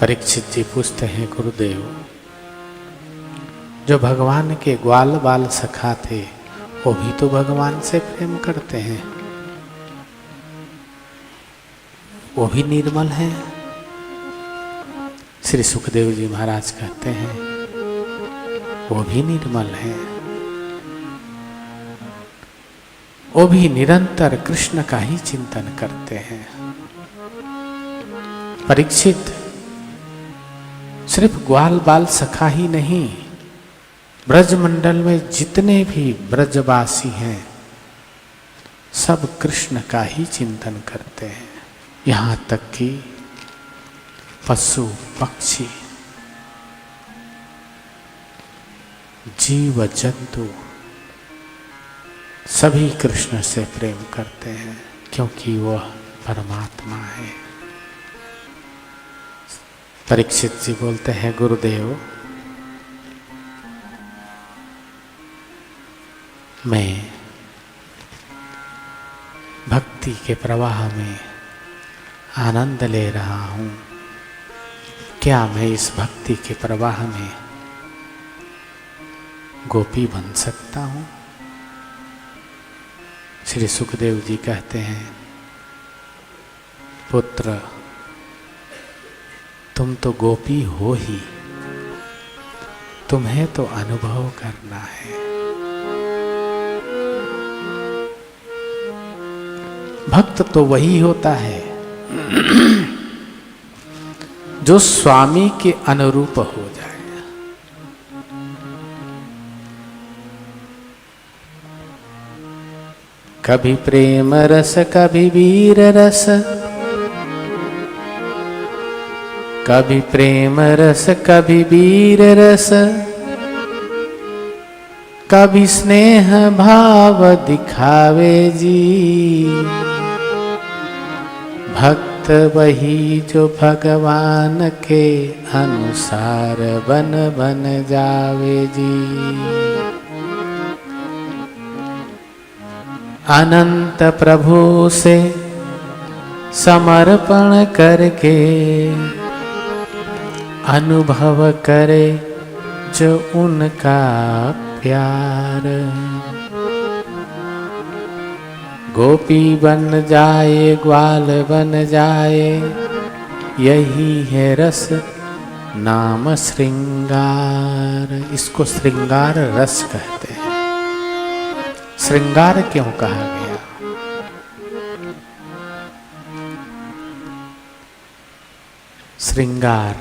परीक्षित जी पूछते हैं, गुरुदेव, जो भगवान के ग्वाल बाल सखा थे वो भी तो भगवान से प्रेम करते हैं, वो भी निर्मल हैं? श्री सुखदेव जी महाराज कहते हैं, वो भी निर्मल हैं, वो भी निरंतर कृष्ण का ही चिंतन करते हैं। परीक्षित, सिर्फ ग्वाल बाल सखा ही नहीं, ब्रजमंडल में जितने भी ब्रजवासी हैं सब कृष्ण का ही चिंतन करते हैं। यहाँ तक कि पशु पक्षी जीव जंतु सभी कृष्ण से प्रेम करते हैं, क्योंकि वह परमात्मा है। परीक्षित जी बोलते हैं, गुरुदेव, मैं भक्ति के प्रवाह में आनंद ले रहा हूँ, क्या मैं इस भक्ति के प्रवाह में गोपी बन सकता हूँ? श्री सुखदेव जी कहते हैं, पुत्र, तुम तो गोपी हो ही, तुम्हें तो अनुभव करना है। भक्त तो वही होता है जो स्वामी के अनुरूप हो जाए। कभी प्रेम रस, कभी वीर रस, कभी प्रेम रस, कभी वीर रस, कभी स्नेह भाव दिखावे जी। भक्त वही जो भगवान के अनुसार बन बन जावे जी। अनंत प्रभु से समर्पण करके अनुभव करे जो उनका प्यार। गोपी बन जाए, ग्वाल बन जाए, यही है रस नाम श्रृंगार। इसको श्रृंगार रस कहते हैं। श्रृंगार क्यों कहा गया? श्रृंगार,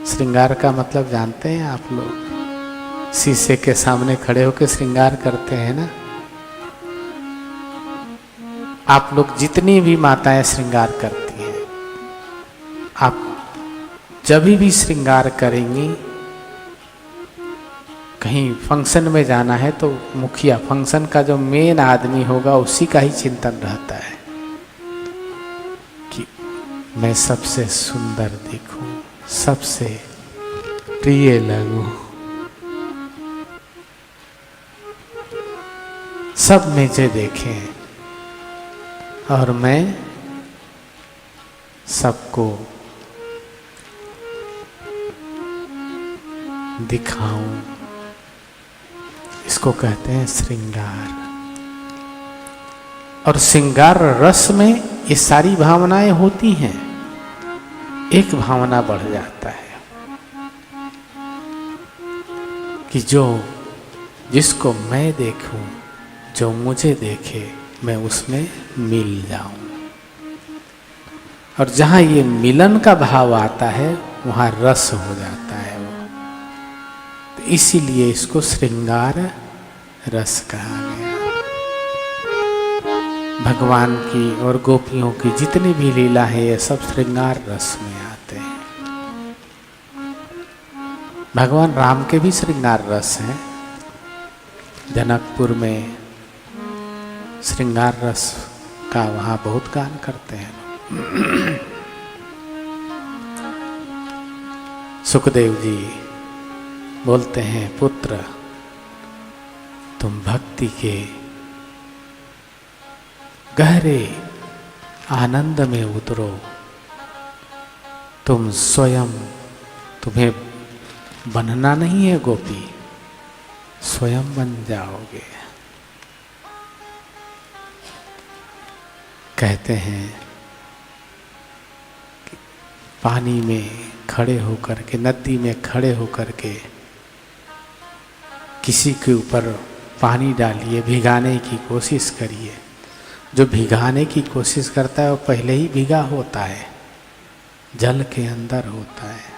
श्रृंगार का मतलब जानते हैं आप लोग? शीशे के सामने खड़े होकर श्रृंगार करते हैं ना। आप लोग जितनी भी माताएं श्रृंगार करती हैं, आप जब भी श्रृंगार करेंगी, कहीं फंक्शन में जाना है तो मुखिया, फंक्शन का जो मेन आदमी होगा, उसी का ही चिंतन रहता है कि मैं सबसे सुंदर दिखूं, सबसे प्रिय लगूं, सब मुझे देखें और मैं सबको दिखाऊं। इसको कहते हैं श्रृंगार। और श्रृंगार रस में ये सारी भावनाएं होती हैं। एक भावना बढ़ जाता है कि जिसको मैं देखूं, जो मुझे देखे, मैं उसमें मिल जाऊं। और जहां ये मिलन का भाव आता है वहां रस हो जाता है वो। तो इसीलिए इसको श्रृंगार रस कहा गया। भगवान की और गोपियों की जितनी भी लीला है ये सब श्रृंगार रस में आते हैं। भगवान राम के भी श्रृंगार रस हैं। जनकपुर में श्रृंगार रस का वहां बहुत गान करते हैं। सुखदेव जी बोलते हैं, पुत्र, तुम भक्ति के गहरे आनंद में उतरो, तुम स्वयं, तुम्हें बनना नहीं है गोपी, स्वयं बन जाओगे। कहते हैं कि पानी में खड़े होकर के, नदी में खड़े होकर के किसी के ऊपर पानी डालिए, भिगाने की कोशिश करिए। जो भिगाने की कोशिश करता है वो पहले ही भीगा होता है, जल के अंदर होता है।